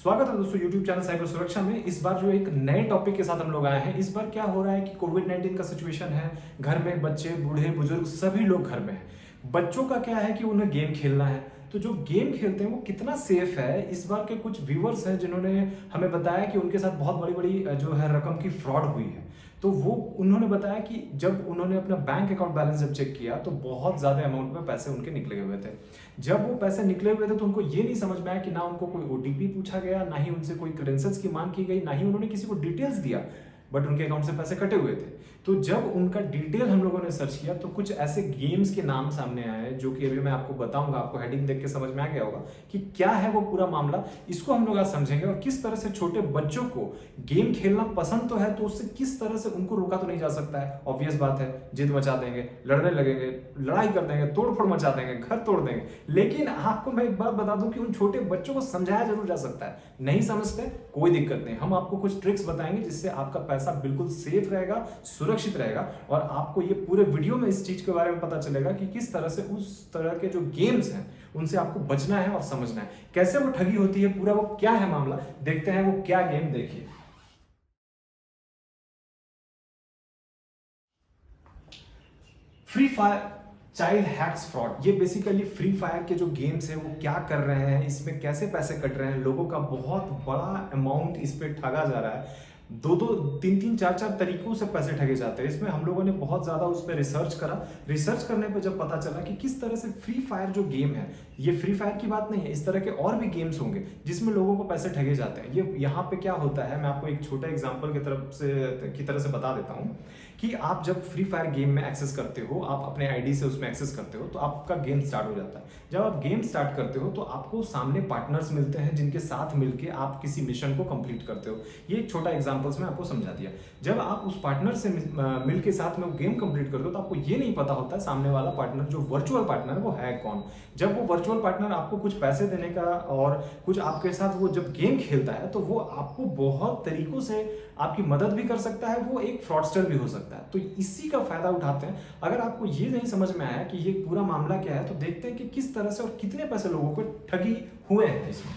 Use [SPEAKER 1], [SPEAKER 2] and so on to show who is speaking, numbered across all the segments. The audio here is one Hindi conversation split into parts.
[SPEAKER 1] स्वागत है दोस्तों YouTube चैनल साइबर सुरक्षा में। इस बार जो एक नए टॉपिक के साथ हम लोग आए हैं। इस बार क्या हो रहा है कि कोविड-19 का सिचुएशन है, घर में बच्चे बूढ़े बुजुर्ग सभी लोग घर में हैं। बच्चों का क्या है कि उन्हें गेम खेलना है, तो जो गेम खेलते हैं वो कितना सेफ है। इस बार के कुछ व्यूअर्स हैं जिन्होंने हमें बताया कि उनके साथ बहुत बड़ी बड़ी जो है रकम की फ्रॉड हुई है। तो वो उन्होंने बताया कि जब उन्होंने अपना बैंक अकाउंट बैलेंस जब चेक किया तो बहुत ज़्यादा अमाउंट में पैसे उनके निकले हुए थे। जब वो पैसे निकले हुए थे तो उनको ये नहीं समझ में आया कि ना उनको कोई ओटीपी पूछा गया, ना ही उनसे कोई क्रेडेंशियल्स की मांग की गई, ना ही उन्होंने किसी को डिटेल्स दिया, बट उनके अकाउंट से पैसे कटे हुए थे। तो जब उनका डिटेल हम लोगों ने सर्च किया तो कुछ ऐसे गेम्स के नाम सामने आए जो कि अभी मैं आपको बताऊंगा। आपको हेडिंग देख के समझ में आ गया होगा कि क्या है वो पूरा मामला। इसको हम लोग आज समझेंगे और किस तरह से छोटे बच्चों को गेम खेलना पसंद तो है, तो उससे किस तरह से उनको रोका तो नहीं जा सकता है। ऑब्वियस बात है, जिद मचा देंगे, लड़ने लगेंगे, लड़ाई कर देंगे, तोड़फोड़ मचा देंगे, घर तोड़ देंगे। लेकिन आपको मैं एक बात बता दूं कि उन छोटे बच्चों को समझाया जरूर जा सकता है। नहीं समझते कोई दिक्कत नहीं, हम आपको कुछ ट्रिक्स बताएंगे जिससे आपका पैसा बिल्कुल सेफ रहेगा, सुरक्षित रहेगा। और आपको ये पूरे वीडियो में इस चीज के बारे में पता चलेगा कि किस तरह से उस तरह के जो गेम्स हैं उनसे आपको बचना है और समझना है, कैसे वो ठगी होती है, पूरा वो क्या है मामला। देखते हैं वो क्या गेम। देखिए, free fire child hacks fraud. ये बेसिकली फ्री फायर के जो गेम्स हैं वो क्या कर रहे हैं, इसमें कैसे पैसे कट रहे हैं, लोगों का बहुत बड़ा अमाउंट इस पे ठगा जा रहा है। दो दो तीन तीन चार चार तरीकों से पैसे ठगे जाते हैं। इसमें हम लोगों ने बहुत ज़्यादा उस पर रिसर्च करा। रिसर्च करने पर जब पता चला कि किस तरह से फ्री फायर जो गेम है, ये फ्री फायर की बात नहीं है, इस तरह के और भी गेम्स होंगे जिसमें लोगों को पैसे ठगे जाते हैं। ये यहाँ पे क्या होता है, मैं आपको एक छोटा एग्जाम्पल की तरह से बता देता हूँ कि आप जब फ्री फायर गेम में एक्सेस करते हो, आप अपने आईडी से उसमें एक्सेस करते हो तो आपका गेम स्टार्ट हो जाता है। जब आप गेम स्टार्ट करते हो तो आपको सामने पार्टनर्स मिलते हैं जिनके साथ मिलके आप किसी मिशन को कंप्लीट करते हो। ये एक छोटा एग्जांपल्स में आपको समझा दिया। जब आप उस पार्टनर से मिल के साथ में गेम कंप्लीट करते हो तो आपको ये नहीं पता होता है सामने वाला पार्टनर जो वर्चुअल पार्टनर है वो है कौन। जब वो वर्चुअल पार्टनर आपको कुछ पैसे देने का और कुछ आपके साथ वो जब गेम खेलता है तो वो आपको बहुत तरीकों से आपकी मदद भी कर सकता है, वो एक फ्रॉडस्टर भी हो सकता है। तो इसी का फायदा उठाते हैं। अगर आपको ये नहीं समझ में आया कि ये पूरा मामला क्या है तो देखते हैं कि किस तरह से और कितने पैसे लोगों को ठगी हुए हैं इसमें।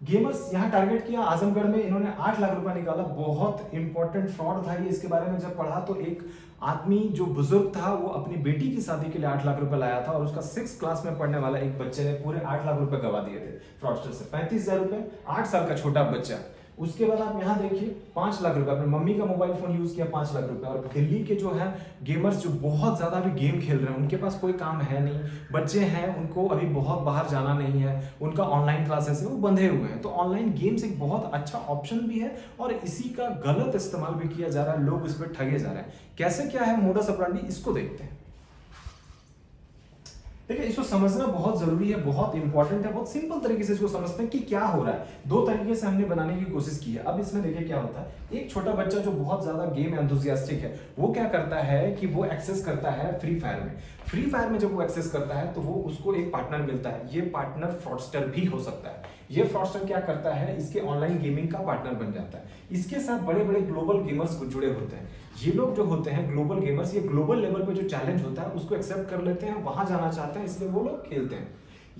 [SPEAKER 1] गेमर्स यहां टारगेट किया आजमगढ़ में, इन्होंने 8 लाख रुपया निकाला। बहुत इंपॉर्टेंट फ्रॉड था ये। इसके बारे में जब पढ़ा तो एक आदमी जो बुजुर्ग था वो अपनी बेटी की शादी के लिए 8 लाख रुपए लाया था और उसका 6 क्लास में पढ़ने वाला एक बच्चे ने पूरे 8 लाख रुपए गवा दिए थे फ्रॉडस्टर से। 35,000 रुपए, 8 साल का छोटा बच्चा। उसके बाद आप यहाँ देखिए 5 लाख रुपए, अपनी मम्मी का मोबाइल फोन यूज किया 5 लाख रुपए। और दिल्ली के जो है गेमर्स जो बहुत ज्यादा अभी गेम खेल रहे हैं, उनके पास कोई काम है नहीं, बच्चे हैं, उनको अभी बहुत बाहर जाना नहीं है, उनका ऑनलाइन क्लासेस है वो बंधे हुए हैं। तो ऑनलाइन गेम्स एक बहुत अच्छा ऑप्शन भी है और इसी का गलत इस्तेमाल भी किया जा रहा है, लोग इस पर ठगे जा रहे हैं। कैसे क्या है मोडस ऑपरेंडी, इसको देखते हैं। देखिए, इसको समझना बहुत जरूरी है, बहुत इंपॉर्टेंट है। बहुत सिंपल तरीके से इसको समझते हैं कि क्या हो रहा है। 2 तरीके से हमने बनाने की कोशिश की है। अब इसमें देखिए क्या होता है। एक छोटा बच्चा जो बहुत ज्यादा गेम एंथुसियास्टिक है वो क्या करता है कि वो एक्सेस करता है फ्री फायर में। फ्री फायर में जब वो एक्सेस करता है तो वो उसको एक पार्टनर मिलता है। ये पार्टनर फ्रॉडस्टर भी हो सकता है। ये फ्रॉडस्टर क्या करता है, इसके ऑनलाइन गेमिंग का पार्टनर बन जाता है। इसके साथ बड़े बड़े ग्लोबल गेमर्स जुड़े होते हैं। ये लोग जो होते हैं ग्लोबल गेमर्स, ये ग्लोबल लेवल पे जो चैलेंज होता है उसको एक्सेप्ट कर लेते हैं, वहां जाना चाहते हैं, इसलिए वो लोग खेलते हैं।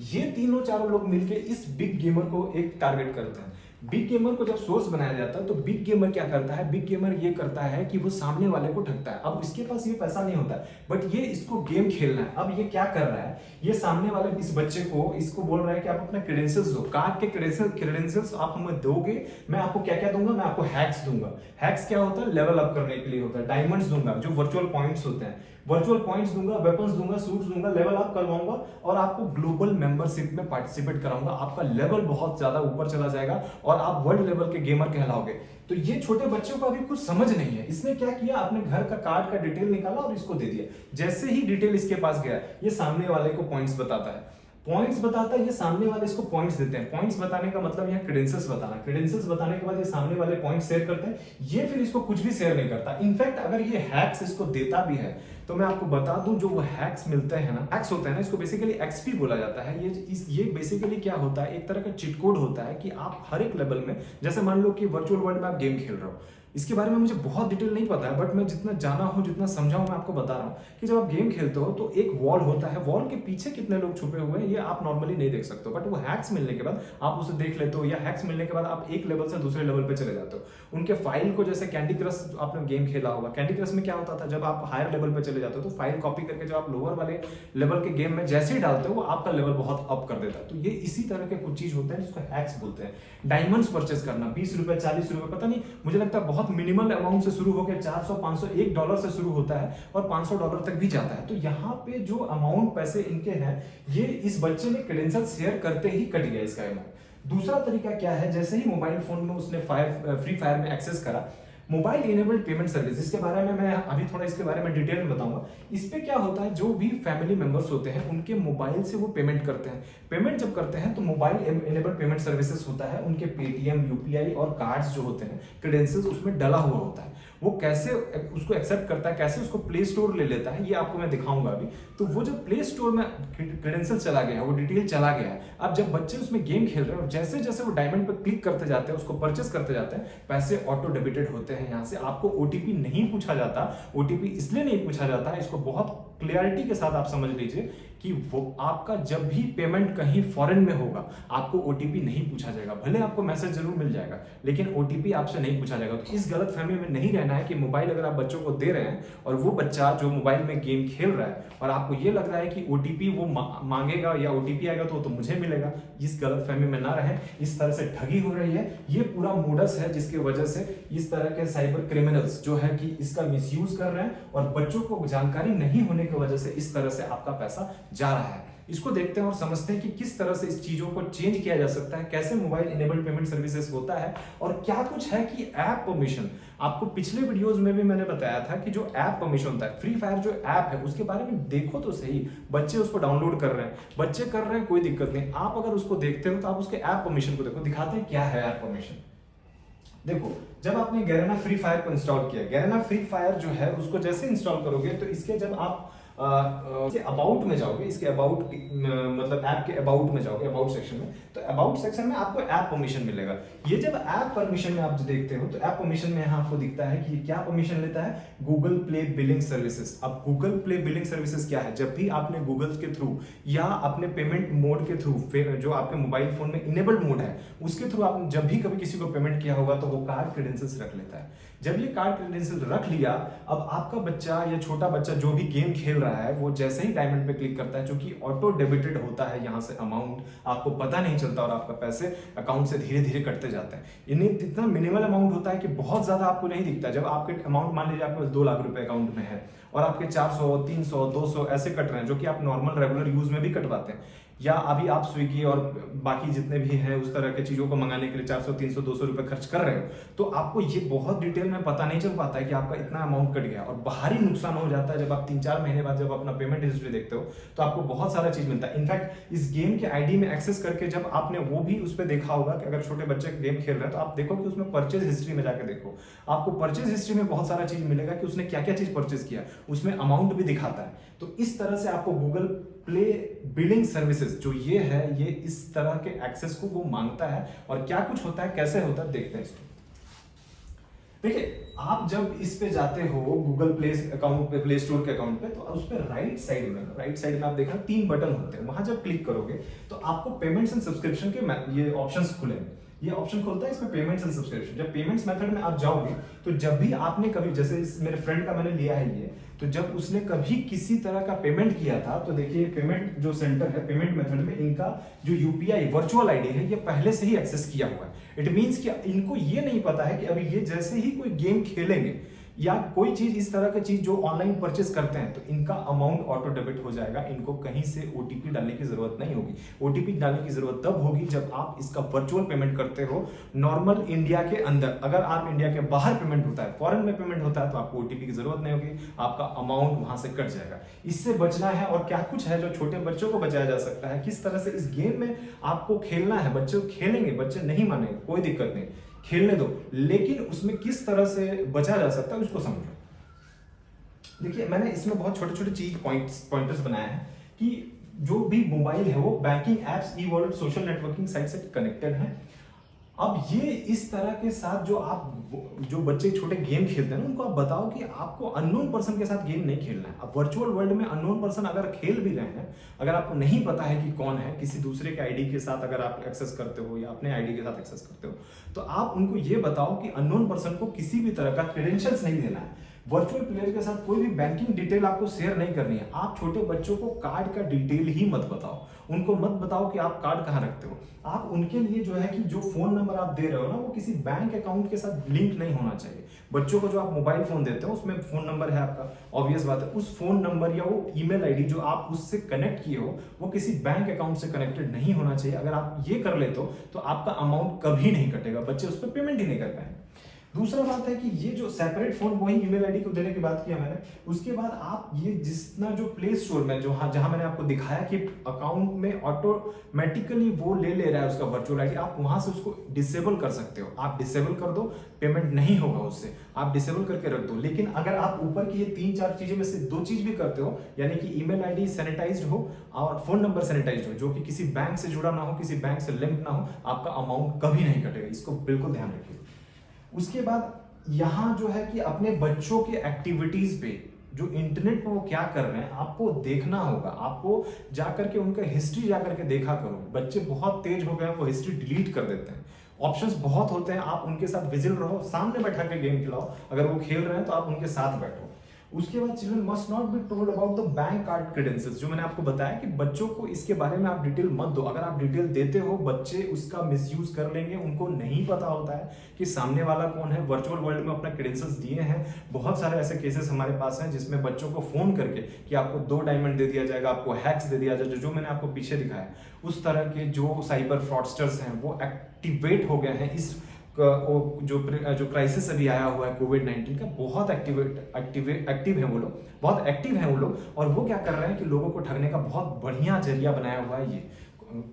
[SPEAKER 1] ये तीनों चारों लोग मिलके इस बिग गेमर को एक टारगेट करते हैं। बिग गेमर को जब सोर्स बनाया जाता है तो बिग गेमर क्या करता है, बिग गेमर ये करता है कि वो सामने वाले को ठगता है। अब इसके पास ये पैसा नहीं होता है बट ये इसको गेम खेलना है। अब ये क्या कर रहा है, ये सामने वाले इस बच्चे को इसको बोल रहा है कि आप अपना क्रेडेंशियल्स दो, कार्ड के क्रेडेंशियल्स आप हमें दोगे, मैं आपको क्या क्या दूंगा, मैं आपको हैक्स दूंगा। हैक्स क्या होता है, लेवल अप करने के लिए होता है। डायमंड्स दूंगा, जो वर्चुअल पॉइंट्स होते हैं, वर्चुअल पॉइंट्स दूंगा, वेपन्स दूंगा, सूट्स दूंगा, लेवल अप करवाऊंगा और आपको ग्लोबल मेंबरशिप में पार्टिसिपेट कराऊंगा। आपका लेवल बहुत ज्यादा ऊपर चला जाएगा और आप वर्ल्ड लेवल के गेमर कहलाओगे। तो ये छोटे बच्चों को अभी कुछ समझ नहीं है। इसने क्या किया, अपने घर का कार्ड का डिटेल निकाला और इसको दे दिया। जैसे ही डिटेल इसके पास गया, ये सामने वाले को पॉइंट्स बताता है। पॉइंट्स बताता है, ये सामने वाले इसको पॉइंट्स देते हैं। पॉइंट्स बताने का मतलब यहाँ क्रेडेंशियल्स बताना। क्रेडेंशियल्स बताने के बाद ये सामने वाले पॉइंट्स शेयर करते हैं। ये फिर इसको कुछ भी शेयर नहीं करता। इनफैक्ट अगर ये हैक्स इसको देता भी है तो मैं आपको बता दूं, जो वो हैक्स मिलते हैं ना, हैक्स होते हैं ना, इसको बेसिकली एक्सपी बोला जाता है। ये बेसिकली क्या होता है, एक तरह का चिट कोड होता है कि आप हर एक लेवल में, जैसे मान लो कि वर्चुअल वर्ल्ड में आप गेम खेल रहे हो, इसके बारे में मुझे बहुत डिटेल नहीं पता है, बट मैं जितना जाना हूँ, जितना समझा हूँ, मैं आपको बता रहा हूँ कि जब आप गेम खेलते हो तो एक वॉल होता है, वॉल के पीछे कितने लोग छुपे हुए हैं ये आप नॉर्मली नहीं देख सकते हो, बट वो हैक्स मिलने के बाद आप उसे देख लेते हो, या हैक्स मिलने के बाद आप एक लेवल से दूसरे लेवल पे चले जाते हो। उनके फाइल को, जैसे कैंडी क्रश आपने गेम खेला होगा, कैंडी क्रश में क्या होता था, जब आप हायर लेवल पे चले जाते हो तो फाइल कॉपी करके जो आप लोअर वाले लेवल के गेम में जैसे ही डालते हो वो आपका लेवल बहुत अप कर देता है। तो ये इसी तरह के कुछ चीज होते हैं जिसको हैक्स बोलते हैं। डायमंड्स परचेस करना 20 रुपए 40 रुपए, पता नहीं, मुझे लगता है बहुत मिनिमल अमाउंट से शुरू होकर 400 500 $1 से शुरू होता है और $500 तक भी जाता है। तो यहाँ पे जो अमाउंट पैसे इनके हैं, ये इस बच्चे ने क्रेडेंशियल शेयर करते ही कट गया इसका अमाउंट। दूसरा तरीका क्या है, जैसे ही मोबाइल फोन में उसने फ्री फायर में एक्सेस करा, मोबाइल इनेबल्ड पेमेंट सर्विस, इसके बारे में मैं अभी थोड़ा इसके बारे में डिटेल में बताऊंगा। इस पे क्या होता है, जो भी फैमिली मेंबर्स होते हैं उनके मोबाइल से वो पेमेंट करते हैं। पेमेंट जब करते हैं तो मोबाइल इनेबल्ड पेमेंट सर्विसेज होता है, उनके पेटीएम, यूपीआई और कार्ड्स जो होते हैं, क्रेडेंशियल्स उसमें डला हुआ होता है। वो कैसे उसको एक्सेप्ट करता है, कैसे उसको प्ले स्टोर ले लेता है, ये आपको मैं दिखाऊंगा अभी। तो वो जब प्ले स्टोर में क्रेडेंशियल चला गया है, वो डिटेल चला गया है, अब जब बच्चे उसमें गेम खेल रहे हैं और जैसे जैसे वो डायमंड पे क्लिक करते जाते हैं, उसको परचेस करते जाते हैं, पैसे ऑटो डेबिटेड होते हैं। यहाँ से आपको ओटीपी नहीं पूछा जाता। ओटीपी इसलिए नहीं पूछा जाता है, इसको बहुत क्लियरिटी के साथ आप समझ लीजिए कि वो आपका जब भी पेमेंट कहीं फॉरेन में होगा, आपको ओटीपी नहीं पूछा जाएगा। भले आपको मैसेज जरूर मिल जाएगा, लेकिन ओटीपी आपसे नहीं पूछा जाएगा। तो इस गलत फहमी में नहीं रहना है कि मोबाइल अगर आप बच्चों को दे रहे हैं और वो बच्चा जो मोबाइल में गेम खेल रहा है और आपको ये लग रहा है कि ओटीपी वो मांगेगा या ओटीपी आएगा तो मुझे मिलेगा, इस गलत फहमी में ना रहे। इस तरह से ठगी हो रही है, ये पूरा मोडस है जिसकी वजह से इस तरह के साइबर क्रिमिनल्स जो है कि इसका मिसयूज कर रहे हैं और बच्चों को जानकारी नहीं होने की वजह से इस तरह से आपका पैसा जा रहा है। इसको देखते हैं और समझते हैं कि किस तरह से इस चीजों को चेंज किया जा सकता है, कैसे मोबाइल इनेबल्ड पेमेंट सर्विसेज होता है और क्या कुछ है कि ऐप परमिशन। आपको पिछले वीडियोस में भी मैंने बताया था कि जो ऐप परमिशन होता है, फ्री फायर जो ऐप है उसके बारे में देखो तो सही। बच्चे उसको डाउनलोड कर रहे हैं, बच्चे कर रहे हैं, कोई दिक्कत नहीं। आप अगर उसको देखते हो तो आप उसके ऐप परमिशन को देखो, दिखाते हैं क्या है ऐप परमिशन। देखो, जब आपने गैरेना फ्री फायर को इंस्टॉल किया, गैरेना फ्री फायर जो है उसको जैसे इंस्टॉल करोगे तो इसके जब आप इसके अबाउट में जाओगे, इसके अबाउट मतलब ऐप के अबाउट में जाओगे, अबाउट सेक्शन में, तो अबाउट सेक्शन में आपको ऐप परमिशन मिलेगा। ये जब ऐप परमिशन में आप देखते हो तो ऐप परमिशन में यहाँ आपको दिखता है कि क्या परमिशन लेता है, गूगल प्ले बिलिंग सर्विसेज। अब गूगल प्ले बिलिंग सर्विसेज क्या है, जब भी आपने गूगल के थ्रू या अपने पेमेंट मोड के थ्रू, जो आपके मोबाइल फोन में इनेबल्ड मोड है उसके थ्रू आपने जब भी कभी किसी को पेमेंट किया होगा तो वो कार्ड क्रेडेंशियल्स रख लेता है। जब ये कार्ड क्रेडेंशियल रख लिया, अब आपका बच्चा या छोटा बच्चा जो भी गेम खेल रहा है वो जैसे ही डायमंड पे क्लिक करता है, जो कि ऑटो डेबिटेड होता है, यहाँ से अमाउंट आपको पता नहीं चलता और आपका पैसे अकाउंट से धीरे धीरे कटते जाते हैं। यानी इतना मिनिमल अमाउंट होता है कि बहुत ज्यादा आपको नहीं दिखता। जब आपके अमाउंट मान लीजिए आपके पास 2 लाख रुपए अकाउंट में है और आपके 400 300 200 ऐसे कट रहे हैं, जो कि आप नॉर्मल रेगुलर यूज में भी कटवाते हैं, या अभी आप स्विगी और बाकी जितने भी हैं उस तरह के चीजों को मंगाने के लिए 400 300 200 रुपए खर्च कर रहे हो, तो आपको ये बहुत डिटेल में पता नहीं चल पाता है कि आपका इतना अमाउंट कट गया और बाहरी नुकसान हो जाता है। जब आप 3-4 महीने बाद जब अपना पेमेंट हिस्ट्री देखते हो तो आपको बहुत सारा चीज मिलता है। इनफैक्ट इस गेम के आईडी में एक्सेस करके जब आपने वो भी उस पर देखा होगा कि अगर छोटे बच्चे गेम खेल रहे हैं तो आप देखो कि उसमें परचेज हिस्ट्री में जाकर देखो, आपको परचेज हिस्ट्री में बहुत सारा चीज मिलेगा कि उसने क्या क्या चीज परचेज किया, उसमें अमाउंट भी दिखाता है। तो इस तरह से आपको गूगल प्ले बिलिंग सर्विसेज जो ये है, ये इस तरह के एक्सेस को वो मांगता है और क्या कुछ होता है, कैसे होता है, देखते हैं इसको। देखिए, आप जब इस पे जाते हो गूगल प्ले अकाउंट पे, प्ले स्टोर के अकाउंट पे, तो उस पे राइट साइड में आप देखना 3 बटन होते हैं। वहां जब क्लिक करोगे तो आपको पेमेंट्स एंड सब्सक्रिप्शन के ये ऑप्शंस खुलेंगे। ये ऑप्शन खुलता है इसमें पेमेंट्स एंड सब्सक्रिप्शन। जब पेमेंट्स मेथड में आप जाओगे तो जब भी आपने कभी, जैसे इस मेरे फ्रेंड का मैंने लिया है ये, तो जब उसने कभी किसी तरह का पेमेंट किया था तो देखिए पेमेंट जो सेंटर है पेमेंट मेथड में, इनका जो यूपीआई वर्चुअल आईडी है ये पहले से ही एक्सेस किया हुआ है। इट मींस कि इनको ये नहीं पता है कि अभी ये जैसे ही कोई गेम खेलेंगे या कोई चीज इस तरह की चीज जो ऑनलाइन परचेस करते हैं तो इनका अमाउंट ऑटो डेबिट हो जाएगा। इनको कहीं से ओटीपी डालने की जरूरत नहीं होगी। ओटीपी डालने की जरूरत तब होगी जब आप इसका वर्चुअल पेमेंट करते हो नॉर्मल इंडिया के अंदर। अगर आप इंडिया के बाहर पेमेंट होता है, फॉरेन में पेमेंट होता है, तो आपको ओटीपी की जरूरत नहीं होगी, आपका अमाउंट वहां से कट जाएगा। इससे बचना है और क्या कुछ है जो छोटे बच्चों को बचाया जा सकता है, किस तरह से इस गेम में आपको खेलना है। बच्चे खेलेंगे, बच्चे नहीं मानेंगे, कोई दिक्कत नहीं, खेलने दो, लेकिन उसमें किस तरह से बचा जा सकता है उसको समझो। देखिए, मैंने इसमें बहुत छोटे छोटे चीज पॉइंटर्स बनाए हैं कि जो भी मोबाइल है वो banking apps, e wallet, social networking site से कनेक्टेड है। अब ये इस तरह के साथ जो बच्चे छोटे गेम खेलते हैं ना, उनको आप बताओ कि आपको अननोन पर्सन के साथ गेम नहीं खेलना है। अब वर्चुअल वर्ल्ड में अननोन पर्सन अगर खेल भी रहे हैं, अगर आपको नहीं पता है कि कौन है, किसी दूसरे के आईडी के साथ अगर आप एक्सेस करते हो या अपने आईडी के साथ एक्सेस करते हो, तो आप उनको ये बताओ कि अननोन पर्सन को किसी भी तरह का क्रेडेंशियल्स नहीं देना है। वर्चुअल प्लेयर के साथ कोई भी बैंकिंग डिटेल आपको शेयर नहीं करनी है। आप छोटे बच्चों को कार्ड का डिटेल ही मत बताओ, उनको मत बताओ कि आप कार्ड कहाँ रखते हो। आप उनके लिए जो है कि जो फोन नंबर आप दे रहे हो ना, वो किसी बैंक अकाउंट के साथ लिंक नहीं होना चाहिए। बच्चों को जो आप मोबाइल फोन देते हो उसमें फोन नंबर है आपका, ऑब्वियस बात है, उस फोन नंबर या वो ईमेल आईडी जो आप उससे कनेक्ट किए हो वो किसी बैंक अकाउंट से कनेक्टेड नहीं होना चाहिए। अगर आप ये कर लेते हो तो आपका अमाउंट कभी नहीं कटेगा, बच्चे उस पर पेमेंट ही नहीं कर पाएंगे। दूसरा बात है कि ये जो सेपरेट फोन, वही ईमेल आईडी को देने की बात किया मैंने, उसके बाद आप ये जितना जो प्ले स्टोर में जो जहां मैंने आपको दिखाया कि अकाउंट में ऑटोमेटिकली वो ले रहा है उसका वर्चुअल आईडी, आप वहां से उसको डिसेबल कर सकते हो। आप डिसेबल कर दो, पेमेंट नहीं होगा उससे, आप डिसेबल करके रख दो। लेकिन अगर आप ऊपर की ये 3-4 चीजें में से 2 चीज भी करते हो, यानी कि ईमेल आईडी सैनिटाइज्ड हो और फोन नंबर सैनिटाइज्ड हो, जो कि किसी बैंक से जुड़ा ना हो, किसी बैंक से लिंक ना हो, आपका अमाउंट कभी नहीं कटेगा। इसको बिल्कुल ध्यान रखिए। उसके बाद यहां जो है कि अपने बच्चों के एक्टिविटीज पे, जो इंटरनेट पे वो क्या कर रहे हैं, आपको देखना होगा। आपको जाकर के उनका हिस्ट्री जाकर के देखा करो। बच्चे बहुत तेज हो गए हैं, वो हिस्ट्री डिलीट कर देते हैं। ऑप्शंस बहुत होते हैं, आप उनके साथ विजिल रहो, सामने बैठा के गेम खिलाओ। अगर वो खेल रहे हैं तो आप उनके साथ बैठो। उसके बाद children must not be told about the bank card credentials, जो मैंने आपको बताया कि बच्चों को इसके बारे में आप डिटेल मत दो। अगर आप डिटेल देते हो, बच्चे उसका मिसयूज कर लेंगे। उनको नहीं पता होता है कि सामने वाला कौन है। वर्चुअल वर्ल्ड में अपना क्रेडेंशियल्स दिए हैं। बहुत सारे ऐसे केसेस हमारे पास हैं जिसमें बच्चों को फोन करके कि आपको 2 डायमंड दे दिया जाएगा, आपको हैक्स दे दिया जाएगा, जो मैंने आपको पीछे दिखाया। उस तरह के जो साइबर फ्रॉडस्टर्स हैं वो एक्टिवेट हो गए हैं। इस जो क्राइसिस अभी आया हुआ है कोविड-19 का, बहुत एक्टिव है वो लोग, बहुत एक्टिव हैं वो लोग। और वो क्या कर रहे हैं कि लोगों को ठगने का बहुत बढ़िया जरिया बनाया हुआ है ये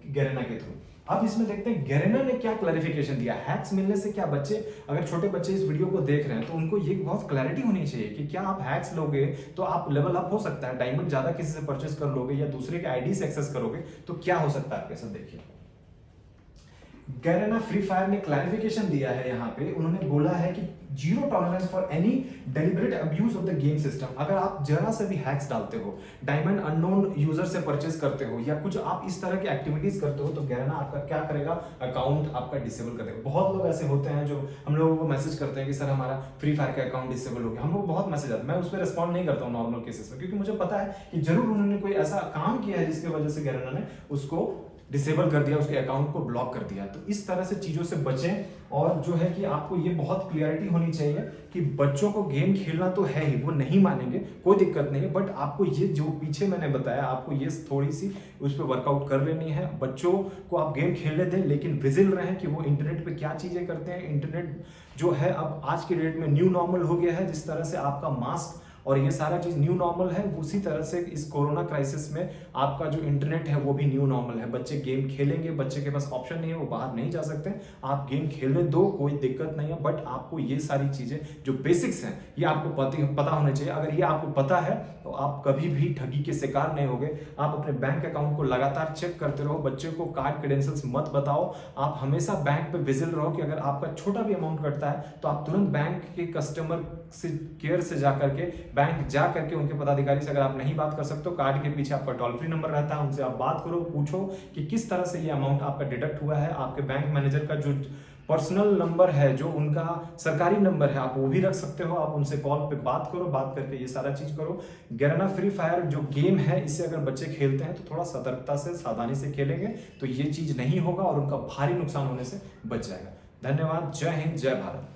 [SPEAKER 1] गैरेना के थ्रू। अब इसमें देखते हैं गैरेना ने क्या क्लैरिफिकेशन दिया। हैक्स मिलने से क्या बच्चे, अगर छोटे बच्चे इस वीडियो को देख रहे हैं तो उनको ये बहुत क्लैरिटी होनी चाहिए कि क्या आप हैक्स लोगे तो आप लेवल अप हो सकता है, डायमंड ज्यादा किसी से परचेस कर लोगे या दूसरे के आईडी से एक्सेस करोगे तो क्या हो सकता है आपके साथ। देखिए गैरेना फ्री फायर ने क्लैरिफिकेशन दिया है। यहाँ पे उन्होंने बोला है कि 0 tolerance for any deliberate abuse of the game system. अगर आप जरा से भी हैक्स डालते हो, डायमंड अननोन यूजर से परचेस करते हो या कुछ आप इस तरह की एक्टिविटीज करते हो, तो गैरेना आपका क्या करेगा, अकाउंट आपका डिसेबल कर देगा। बहुत लोग ऐसे होते हैं जो हम लोगों को मैसेज करते हैं कि सर हमारा फ्री फायर का अकाउंट डिसेबल हो गया। हम लोग बहुत मैसेज आते हैं, मैं उस पर रिस्पॉन्ड नहीं करता हूँ नॉर्मल केसेस में, क्योंकि मुझे पता है कि जरूर उन्होंने कोई ऐसा काम किया है जिसकी वजह से गैरेना ने उसको डिसेबल कर दिया, उसके अकाउंट को ब्लॉक कर दिया। तो इस तरह से चीजों से बचें। और जो है कि आपको ये बहुत क्लियरिटी होनी चाहिए कि बच्चों को गेम खेलना तो है ही, वो नहीं मानेंगे, कोई दिक्कत नहीं है, बट आपको ये जो पीछे मैंने बताया, आपको ये थोड़ी सी उस पर वर्कआउट कर लेनी है। बच्चों को आप गेम खेलने दें, लेकिन विजिल रहें कि वो इंटरनेट पे क्या चीजें करते हैं। इंटरनेट जो है अब आज की डेट में न्यू नॉर्मल हो गया है। जिस तरह से आपका मास्क और ये सारा चीज न्यू नॉर्मल है, उसी तरह से इस कोरोना क्राइसिस में आपका जो इंटरनेट है वो भी न्यू नॉर्मल है। बच्चे गेम खेलेंगे, बच्चे के पास ऑप्शन नहीं है, वो बाहर नहीं जा सकते, आप गेम खेलने दो, कोई दिक्कत नहीं है। बट आपको ये सारी चीजें जो बेसिक्स हैं ये आपको पता होने चाहिए। अगर ये आपको पता है तो आप कभी भी ठगी के शिकार नहीं होगे। आप अपने बैंक अकाउंट को लगातार चेक करते रहो, बच्चे को कार्ड क्रेडेंशियल्स मत बताओ। आप हमेशा बैंक पे विजिल रहो कि अगर आपका छोटा भी अमाउंट कटता है तो आप तुरंत बैंक के कस्टमर से केयर से जाकर के, बैंक जा करके उनके पदाधिकारी से अगर आप नहीं बात कर सकते हो, कार्ड के पीछे आपका टोल फ्री नंबर रहता है, उनसे आप बात करो, पूछो कि किस तरह से ये अमाउंट आपका डिडक्ट हुआ है। आपके बैंक मैनेजर का जो पर्सनल नंबर है, जो उनका सरकारी नंबर है, आप वो भी रख सकते हो। आप उनसे कॉल पे बात करो, बात करके ये सारा चीज करो। गैरेना फ्री फायर जो गेम है, इससे अगर बच्चे खेलते हैं तो थोड़ा सतर्कता से, सावधानी से खेलेंगे तो ये चीज नहीं होगा और उनका भारी नुकसान होने से बच जाएगा। धन्यवाद। जय हिंद, जय भारत।